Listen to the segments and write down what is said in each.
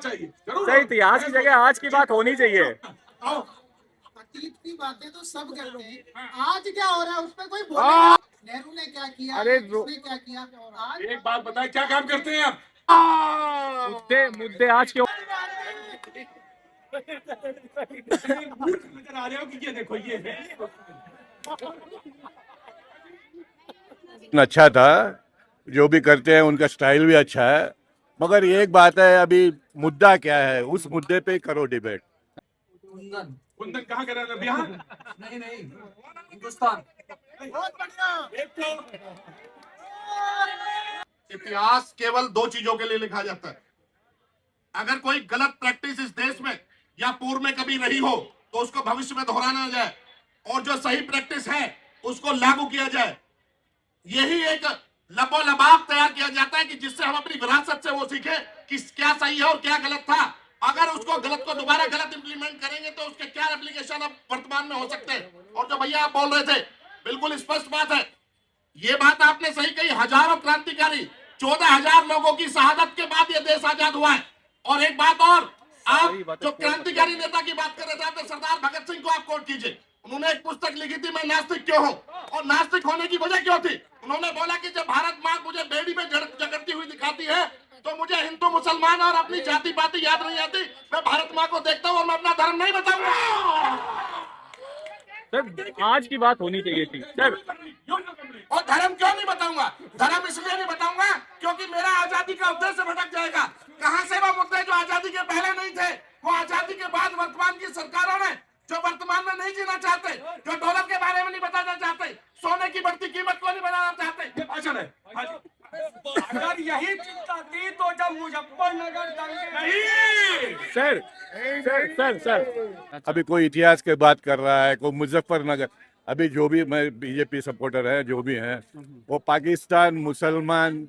चाहिए। सही, इतिहास की जगह आज की बात होनी चाहिए। अतीत की बातें तो सब करते हैं, आज क्या हो रहा है उस पर कोई बोलेगा। नेहरू ने क्या किया, अरे किसने क्या किया, आज एक बात बताए, क्या काम करते हैं आप? मुद्दे मुद्दे आज क्यों नजर आ रहे हो कि ये देखो ये है। अच्छा था, जो भी करते हैं उनका स्टाइल भी अच्छा है, मगर एक बात है, अभी मुद्दा क्या है, उस मुद्दे पे करो डिबेट। कुंदन कुंदन कहाँ करा था? बिहार? नहीं नहीं, हिंदुस्तान। इतिहास केवल दो चीजों के लिए लिखा जाता है। अगर कोई गलत प्रैक्टिस इस देश में या पूर्व में कभी रही हो तो उसको भविष्य में दोहराना जाए, और जो सही प्रैक्टिस है उसको लागू किया जाए। यही एक लबोलबाब तैयार किया जाता है कि जिससे हम अपनी विरासत से वो सीखे कि क्या सही है और क्या गलत था। अगर उसको गलत को दोबारा गलत इंप्लीमेंट करेंगे तो उसके क्या एप्लीकेशन अब वर्तमान में हो सकते हैं। और जो भैया आप बोल रहे थे, बिल्कुल स्पष्ट बात है, ये बात आपने सही कही। हजारों क्रांतिकारी, 14,000 लोगों की शहादत के बाद ये देश आजाद हुआ है। और एक बात और, आप जो क्रांतिकारी नेता की बात कर रहे थे, आपने सरदार भगत सिंह को आप कोट कीजिए। उन्होंने एक पुस्तक लिखी थी, मैं नास्तिक क्यों हूं, और नास्तिक होने की वजह क्यों थी। उन्होंने बोला कि जब भारत माँ मुझे बेड़ी में जगड़ती हुई दिखाती है तो मुझे हिंदू मुसलमान और अपनी जाति पाति याद नहीं आती। मैं भारत माँ को देखता हूँ और मैं अपना धर्म नहीं बताऊंगा। सर, आज की बात होनी चाहिए थी सर। और धर्म क्यों नहीं बताऊंगा? धर्म इसलिए नहीं बताऊंगा क्योंकि मेरा आजादी का उद्देश्य भटक जाएगा। कहां से वो मुद्दे जो आजादी के पहले नहीं थे, वो आजादी के बाद वर्तमान की सरकारों ने, जो वर्तमान में नहीं जीना चाहते, जो डॉलर के बारे में नहीं बताना चाहते, सोने की बढ़ती कीमत को नहीं बनाना चाहते, ये भाषण है। हाँ जी। अगर यही चिंता थी तो जब मुजफ्फरनगर दंगे नहीं। सर सर सर सर अभी कोई इतिहास की बात कर रहा है, कोई मुजफ्फरनगर, अभी जो भी, मैं बीजेपी सपोर्टर है जो भी हैं, वो पाकिस्तान, मुसलमान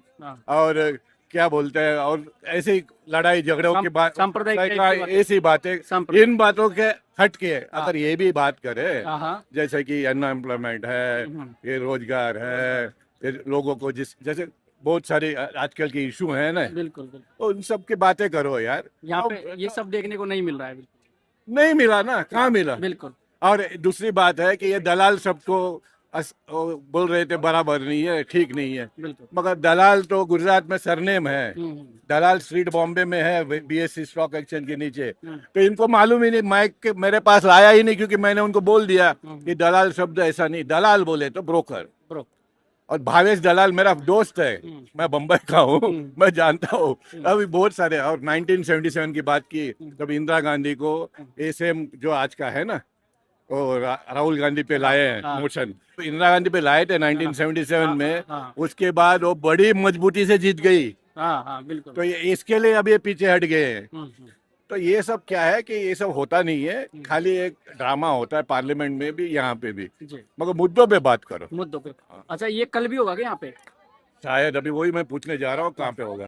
और क्या बोलते हैं, और ऐसी लड़ाई झगड़ों की बात, सांप्रदायिक ऐसी बातें, इन बातों के हट के अगर ये भी बात करे, जैसे कि अनएम्प्लॉयमेंट है, ये रोजगार है, ये लोगों को जैसे बहुत सारे आजकल के इशू हैं ना, बिल्कुल तो उन सब की बातें करो यार। यहाँ पे ये सब देखने को नहीं मिल रहा है। बिल्कुल नहीं मिला ना, कहाँ मिला। बिल्कुल। और दूसरी बात है कि ये दलाल सबको बोल रहे थे बराबर नहीं है, ठीक नहीं है, मगर दलाल तो गुजरात में सरनेम है, दलाल स्ट्रीट बॉम्बे में है, बीएससी स्टॉक एक्सचेंज के नीचे। तो इनको मालूम ही नहीं, माइक मेरे पास लाया ही नहीं, क्योंकि मैंने उनको बोल दिया कि दलाल शब्द ऐसा नहीं, दलाल बोले तो ब्रोकर। और भावेश दलाल मेरा दोस्त है, मैं बम्बई का हूँ, मैं जानता हूँ। अभी बहुत सारे, और 1977 की बात की, जब इंदिरा गांधी को एसएम जो आज का है ना, और राहुल गांधी पे लाए हैं मोशन, तो इंदिरा गांधी पे लाए थे 1977 में, उसके बाद वो बड़ी मजबूती से जीत गई। बिल्कुल। तो ये इसके लिए अब ये पीछे हट गए हैं। तो ये सब क्या है कि ये सब होता नहीं है, खाली एक ड्रामा होता है पार्लियामेंट में भी, यहाँ पे भी, मगर मुद्दों पे बात करो। मुद्दों पे। अच्छा, ये कल भी होगा क्या यहाँ पे? शायद, अभी वही मैं पूछने जा रहा हूँ, कहाँ पे होगा।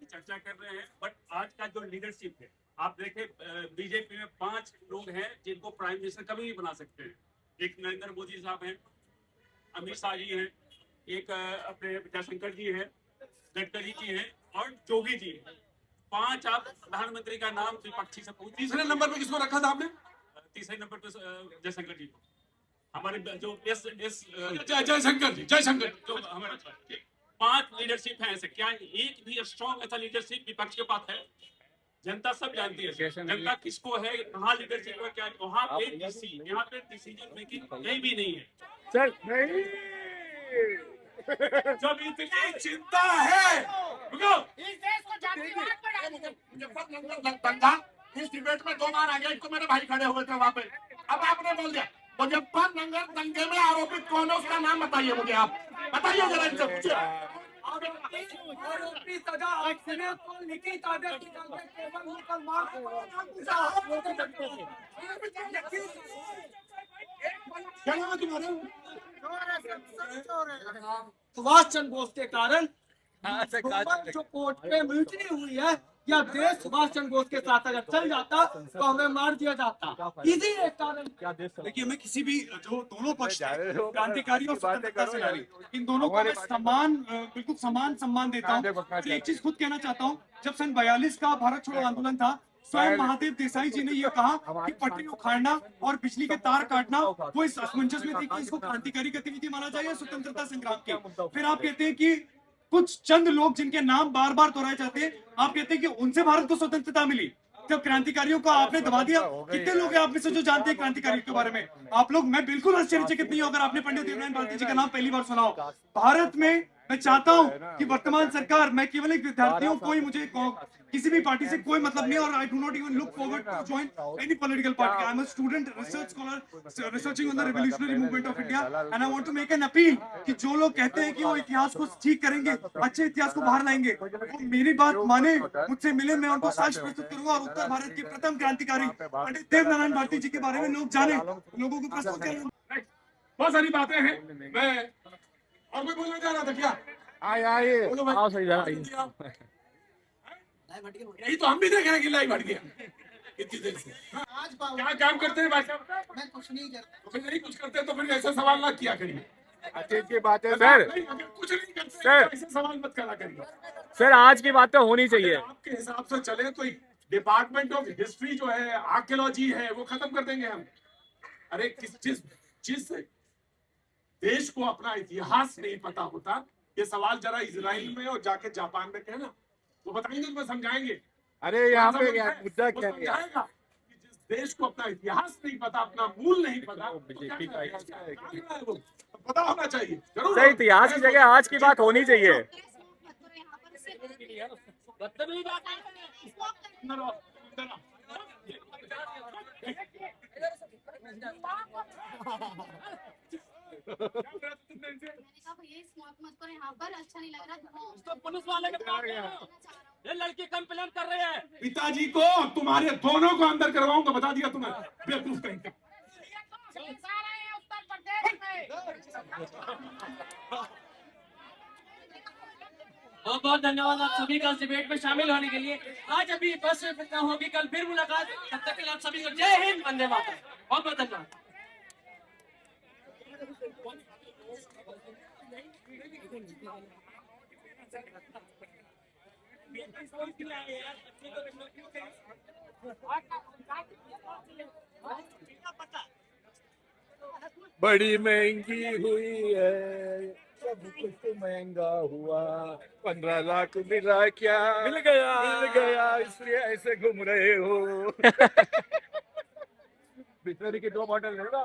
चर्चा कर रहे हैं, बट आज का जो लीडरशिप है, आप देखें बीजेपी में 5 लोग हैं जिनको प्राइम मिनिस्टर कभी भी बना सकते हैं। एक नरेंद्र मोदी साहब हैं, अमित शाह जी हैं, एक अपने जयशंकर जी हैं, गडकरी जी हैं, और जोगी जी हैं। 5 आप प्रधानमंत्री का नाम विपक्षी से पूछ। तीसरे नंबर पे किसको रखा था आपने? तीसरे नंबर पे जयशंकर जी को, हमारे जो जयशंकर जी जो हमारे 5 लीडरशिप है ऐसे। क्या एक भी स्ट्रॉन्ग ऐसा लीडरशिप विपक्ष के पास है? जनता सब जानती है जनता किसको है, कहाँ लीडरशिप है, क्या वहाँ पे यहाँ पे डिसीजन मेकिंग कहीं भी नहीं है सर। नहीं, जब इतनी चिंता है, इस देश को जातिवाद में दंगा इस डिबेट में 2 बार आ गया। एक तो मेरे भाई खड़े हुए थे वहाँ पे, अब आपने बोल दिया। मुजफ्फरनगर दंगे में आरोपित कौन है, उसका नाम बताइए मुझे, आप बताइए जरा इनसे पूछिए। आरोपी सजा एक्सीडेंट को लिखित आदेश निकालते केवल मुसलमान सुभाष चंद्र बोस के कारण जो कोर्ट पे म्यूटनी हुई है, या देश सुभाष चंद्र बोस के साथ अगर चल जाता तो हमें मार दिया जाता। इसी एक कारण देखिए, हमें किसी भी जो दोनों पक्ष हैं, क्रांतिकारी और स्वतंत्रता सेनानी, इन दोनों को मैं समान बिल्कुल समान सम्मान देता हूँ। और एक चीज खुद कहना चाहता हूँ, जब सन 42 का भारत छोड़ो आंदोलन था, स्वयं महादेव देसाई जी ने यह कहा कि पटरी उखाड़ना और बिजली के तार काटना वो इस असमंजस में थी कि इसको क्रांतिकारी गतिविधि माना जाए या स्वतंत्रता संग्राम के। फिर आप कहते हैं कि कुछ चंद लोग जिनके नाम बार बार दोहराए जाते हैं, आप कहते हैं कि उनसे भारत को स्वतंत्रता मिली, जब क्रांतिकारियों को आपने दबा दिया। कितने लोग हैं आप में से जो जानते हैं क्रांतिकारियों के बारे में? आप लोग, मैं बिल्कुल आश्चर्यचकित नहीं हूं अगर आपने पंडित दीनदयाल भारती जी का नाम पहली बार सुना हो। भारत में मैं चाहता हूं कि वर्तमान सरकार, मैं केवल एक विद्यार्थी हूं, कोई मुझे किसी भी पार्टी से कोई मतलब नहीं, और I do not even look forward to join any political party. I am a student, research scholar, researching on the revolutionary movement of India, and I want to make an appeal कि जो लोग कहते हैं कि वो इतिहास को ठीक करेंगे, अच्छे इतिहास को बाहर लाएंगे, वो मेरी बात माने, मुझसे मिले, मैं उनको साक्ष्य प्रस्तुत करूंगा और उत्तर भारत के प्रथम क्रांतिकारी पंडित देवनारायण भारती जी के बारे में लोग जाने, लोगों को प्रस्तुत करें। बहुत सारी बातें हैं। मैं और कोई बोलना चाह रहा था क्या? आइए बोलो भाई। आओ सही आइए। यही तो हम भी देख रहे हैं कि लाइव हट गया कितनी देर से। आज बाबू क्या काम करते हैं भाई साहब? मैं कुछ नहीं करता। तो फिर नहीं कुछ करते तो फिर ऐसा सवाल ना किया करिए। अच्छी की बात है सर। नहीं, अगर कुछ नहीं करते सर। तो ऐसे सवाल मत करा करिए। सर आज की बात तो होनी चाहिए। आपके हिसाब से चले तो डिपार्टमेंट ऑफ हिस्ट्री जो है, आर्कियोलॉजी है, वो खत्म कर देंगे हम। अरे जिस देश को अपना इतिहास नहीं पता होता, ये सवाल जरा इजराइल में और जाके जापान में कहना, वो बताएंगे, तो समझाएंगे। अरे यहाँ पे मुद्दा वो क्या है? समझाएगा कि जिस देश को अपना इतिहास नहीं पता, अपना मूल नहीं पता, तो बीजेपी क्या का करेगा? क्या है वो? पता होना चाहिए जरूर। सर इतिहास की जगह आज की बात होनी चाहिए। अंदर आओ, अंदर आओ। यहाँ पर अच्छा नहीं लग रहा। तो पुलिस वाले के पास ये लड़की कंप्लेन कर रहे हैं। पिताजी को, तुम्हारे दोनों को अंदर करवाऊंगा, बता दिया तुम्हें, बेवकूफ कहीं का। बहुत बहुत धन्यवाद आप सभी का इस डिबेट में शामिल होने के लिए। आज अभी बस इतना होगी, कल फिर मुलाकात। तब तक के लिए आप सभी को जय हिंद, वंदे मातरम। बहुत बहुत धन्यवाद। बड़ी महंगी हुई है, सब कुछ महंगा हुआ, 15 लाख मिला क्या? मिल गया, इसलिए ऐसे घूम रहे हो। बिस्लरी की 2 बॉटल लेगा।